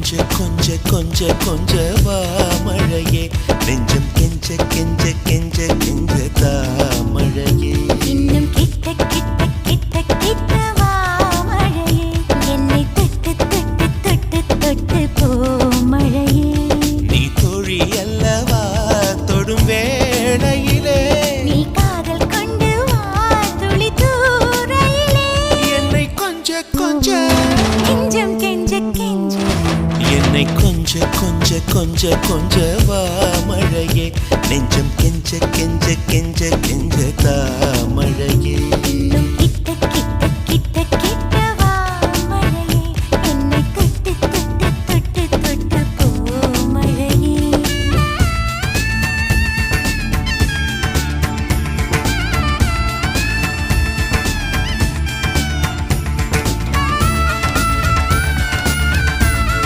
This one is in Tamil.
கொஞ்ச வா மழையே நெஞ்சம் கெஞ்ச கெஞ்ச கெஞ்ச கெஞ்ச தா மழையே இன்னும் கிட்ட கிட்ட கிட்ட கிட்ட வா மழையே என்னை தொட்டு தொட்டு தொட்டு தொட்டு போ மழையே நீ தோழி அல்லவா தொடும் வேளையிலே நீ காதல் கொண்டு வா துளி தூரையிலே என்னை கொஞ்ச கெஞ்சம் கெஞ்ச கெஞ்ச என்னை கொஞ்ச வா மழையே நெஞ்சம் கெஞ்ச கெஞ்ச கெஞ்ச கெஞ்ச தா மழையே இன்னும்